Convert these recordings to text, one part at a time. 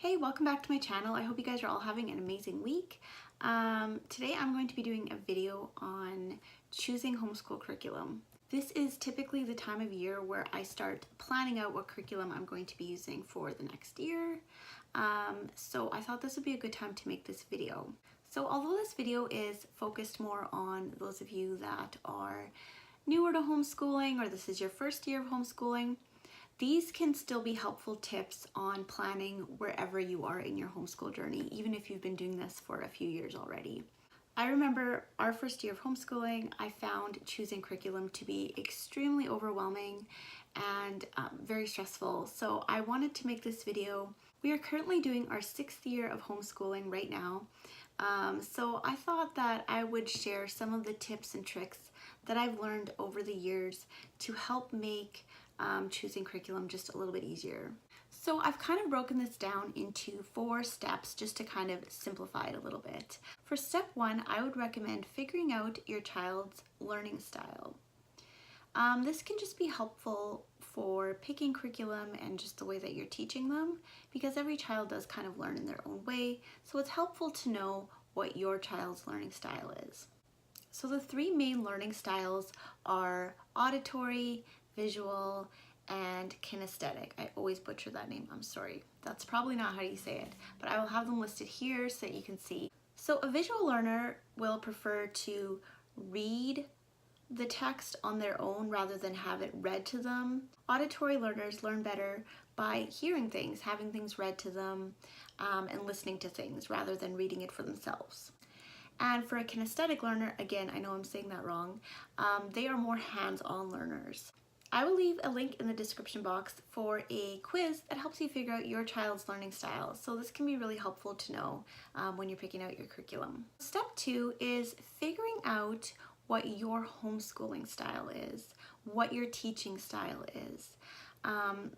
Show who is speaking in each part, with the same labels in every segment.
Speaker 1: Hey, welcome back to my channel. I hope you guys are all having an amazing week. Today I'm going to be doing a video on choosing homeschool curriculum. This is typically the time of year where I start planning out what curriculum I'm going to be using for the next year. So I thought this would be a good time to make this video. So although this video is focused more on those of you that are newer to homeschooling or this is your first year of homeschooling, these can still be helpful tips on planning wherever you are in your homeschool journey, even if you've been doing this for a few years already. I remember our first year of homeschooling, I found choosing curriculum to be extremely overwhelming and very stressful. So I wanted to make this video. We are currently doing our 6th year of homeschooling right now. So I thought that I would share some of the tips and tricks that I've learned over the years to help make choosing curriculum just a little bit easier. So I've kind of broken this down into 4 steps just to kind of simplify it a little bit. For step 1, I would recommend figuring out your child's learning style. This can just be helpful for picking curriculum and just the way that you're teaching them, because every child does kind of learn in their own way. So it's helpful to know what your child's learning style is. So the 3 main learning styles are auditory, visual, and kinesthetic. I always butcher that name, I'm sorry. That's probably not how you say it, but I will have them listed here so that you can see. So a visual learner will prefer to read the text on their own rather than have it read to them. Auditory learners learn better by hearing things, having things read to them, and listening to things rather than reading it for themselves. And for a kinesthetic learner, again, I know I'm saying that wrong, they are more hands-on learners. I will leave a link in the description box for a quiz that helps you figure out your child's learning style. So this can be really helpful to know when you're picking out your curriculum. Step 2 is figuring out what your homeschooling style is, what your teaching style is.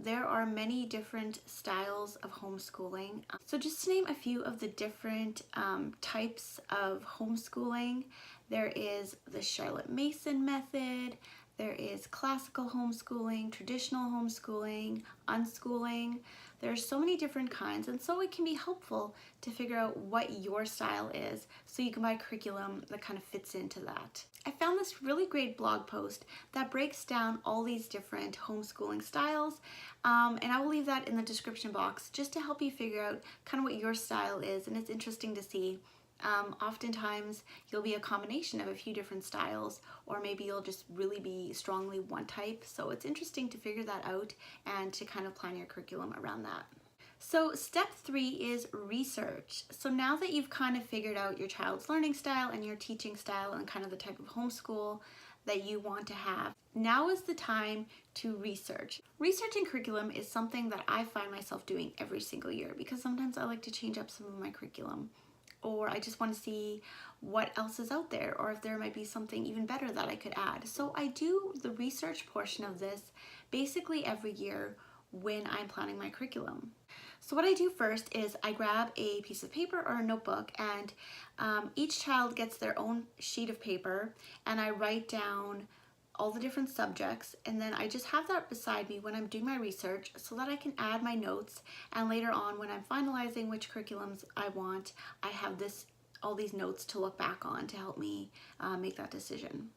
Speaker 1: There are many different styles of homeschooling. So just to name a few of the different types of homeschooling, there is the Charlotte Mason method, there is classical homeschooling, traditional homeschooling, unschooling. There are so many different kinds, and so it can be helpful to figure out what your style is so you can buy curriculum that kind of fits into that. I found this really great blog post that breaks down all these different homeschooling styles, and I will leave that in the description box just to help you figure out kind of what your style is, and it's interesting to see. Oftentimes you'll be a combination of a few different styles, or maybe you'll just really be strongly one type. So it's interesting to figure that out and to kind of plan your curriculum around that. So step 3 is research. So now that you've kind of figured out your child's learning style and your teaching style and kind of the type of homeschool that you want to have, now is the time to research. Researching curriculum is something that I find myself doing every single year because sometimes I like to change up some of my curriculum, or I just want to see what else is out there, or if there might be something even better that I could add. So I do the research portion of this basically every year when I'm planning my curriculum. So what I do first is I grab a piece of paper or a notebook, and each child gets their own sheet of paper, and I write down all the different subjects, and then I just have that beside me when I'm doing my research so that I can add my notes, and later on when I'm finalizing which curriculums I want, I have all these notes to look back on to help me make that decision.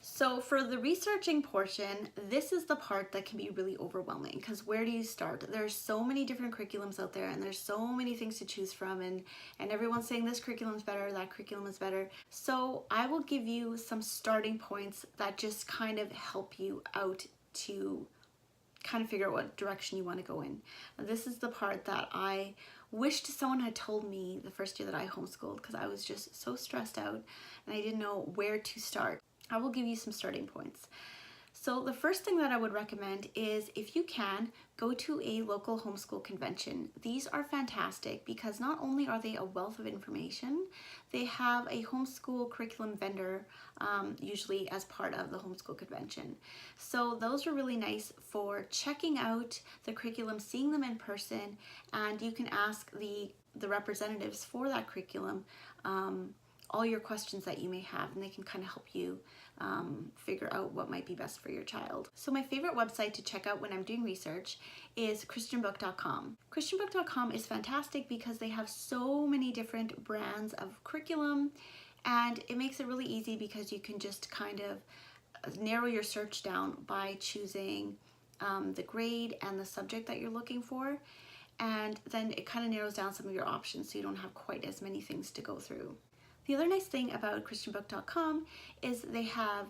Speaker 1: So for the researching portion, this is the part that can be really overwhelming, because where do you start? There's so many different curriculums out there, and there's so many things to choose from, and everyone's saying this curriculum is better, that curriculum is better. So I will give you some starting points that just kind of help you out to kind of figure out what direction you want to go in. And this is the part that I wished someone had told me the first year that I homeschooled, because I was just so stressed out and I didn't know where to start. I will give you some starting points. So the first thing that I would recommend is, if you can, go to a local homeschool convention. These are fantastic because not only are they a wealth of information, they have a homeschool curriculum vendor usually as part of the homeschool convention. So those are really nice for checking out the curriculum, seeing them in person, and you can ask the representatives for that curriculum all your questions that you may have, and they can kind of help you figure out what might be best for your child. So my favorite website to check out when I'm doing research is christianbook.com. christianbook.com is fantastic because they have so many different brands of curriculum, and it makes it really easy because you can just kind of narrow your search down by choosing the grade and the subject that you're looking for, and then it kind of narrows down some of your options so you don't have quite as many things to go through. The other nice thing about christianbook.com is they have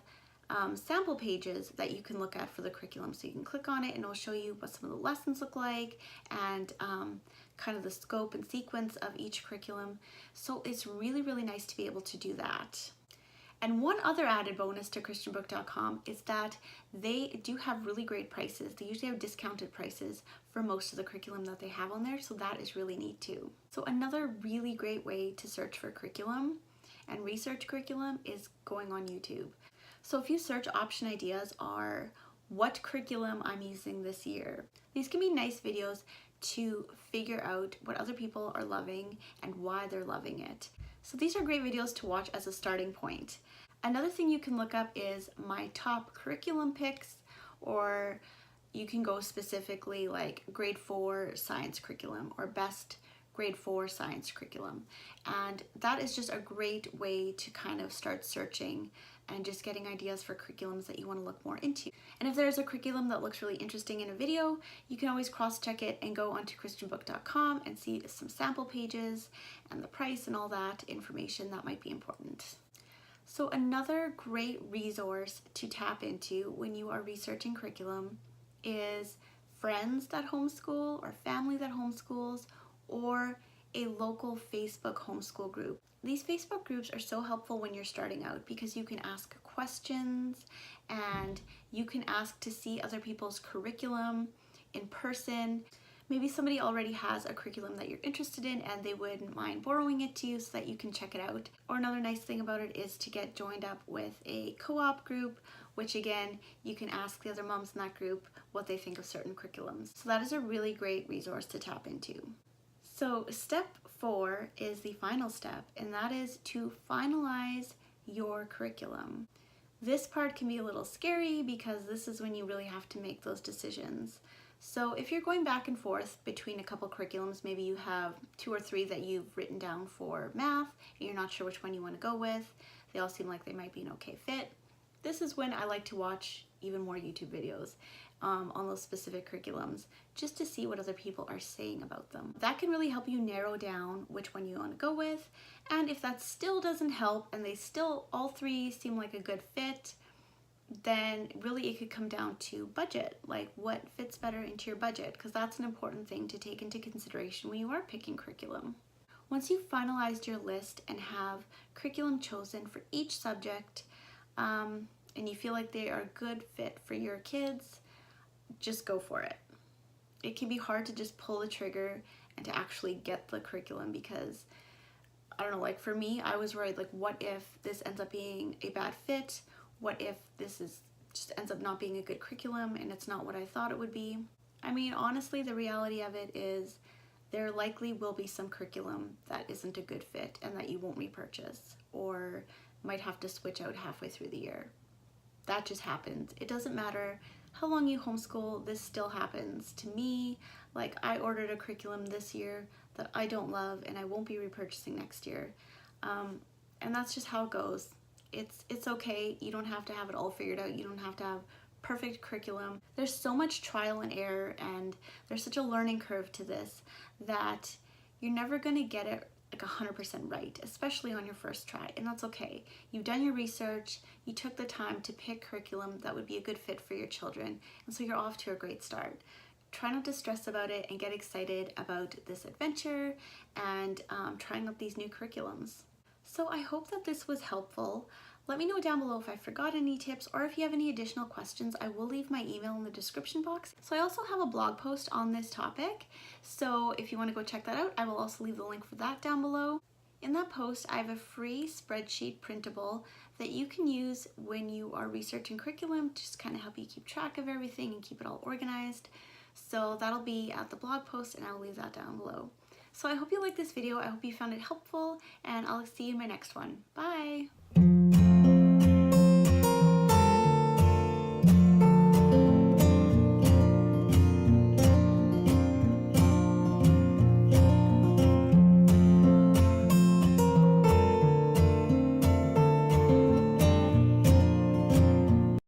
Speaker 1: sample pages that you can look at for the curriculum. So you can click on it and it'll show you what some of the lessons look like and kind of the scope and sequence of each curriculum. So it's really, really nice to be able to do that. And one other added bonus to christianbook.com is that they do have really great prices. They usually have discounted prices for most of the curriculum that they have on there, so that is really neat too. So another really great way to search for curriculum and research curriculum is going on YouTube. So a few search option ideas are what curriculum I'm using this year. These can be nice videos to figure out what other people are loving and why they're loving it. So these are great videos to watch as a starting point. Another thing you can look up is my top curriculum picks, or you can go specifically like grade 4 science curriculum or best grade 4 science curriculum. And that is just a great way to kind of start searching and just getting ideas for curriculums that you want to look more into. And if there's a curriculum that looks really interesting in a video, you can always cross-check it and go onto christianbook.com and see some sample pages and the price and all that information that might be important. So another great resource to tap into when you are researching curriculum is friends that homeschool or family that homeschools, or a local Facebook homeschool group. These Facebook groups are so helpful when you're starting out because you can ask questions and you can ask to see other people's curriculum in person. Maybe somebody already has a curriculum that you're interested in and they wouldn't mind borrowing it to you so that you can check it out. Or another nice thing about it is to get joined up with a co-op group, which again, you can ask the other moms in that group what they think of certain curriculums. So that is a really great resource to tap into. So step 4 is the final step, and that is to finalize your curriculum. This part can be a little scary because this is when you really have to make those decisions. So if you're going back and forth between a couple curriculums, maybe you have 2 or 3 that you've written down for math and you're not sure which one you want to go with, they all seem like they might be an okay fit. This is when I like to watch even more YouTube videos on those specific curriculums just to see what other people are saying about them. That can really help you narrow down which one you want to go with, and if that still doesn't help and they still all 3 seem like a good fit, then really it could come down to budget, like what fits better into your budget, because that's an important thing to take into consideration when you are picking curriculum. Once you've finalized your list and have curriculum chosen for each subject, and you feel like they are a good fit for your kids, just go for it. It can be hard to just pull the trigger and to actually get the curriculum because, I don't know, like for me, I was worried, like what if this ends up being a bad fit? What if this just ends up not being a good curriculum and it's not what I thought it would be? I mean, honestly, the reality of it is there likely will be some curriculum that isn't a good fit and that you won't repurchase or might have to switch out halfway through the year. That just happens. It doesn't matter how long you homeschool, this still happens. To me, like I ordered a curriculum this year that I don't love and I won't be repurchasing next year. And that's just how it goes. It's okay. You don't have to have it all figured out. You don't have to have perfect curriculum. There's so much trial and error and there's such a learning curve to this that you're never gonna get it like 100% right, especially on your first try, and that's okay. You've done your research, you took the time to pick curriculum that would be a good fit for your children, and so you're off to a great start. Try not to stress about it and get excited about this adventure and trying out these new curriculums. So I hope that this was helpful. Let me know down below if I forgot any tips or if you have any additional questions. I will leave my email in the description box. So I also have a blog post on this topic. So if you want to go check that out, I will also leave the link for that down below. In that post, I have a free spreadsheet printable that you can use when you are researching curriculum to just kind of help you keep track of everything and keep it all organized. So that'll be at the blog post and I'll leave that down below. So I hope you liked this video. I hope you found it helpful, and I'll see you in my next one. Bye!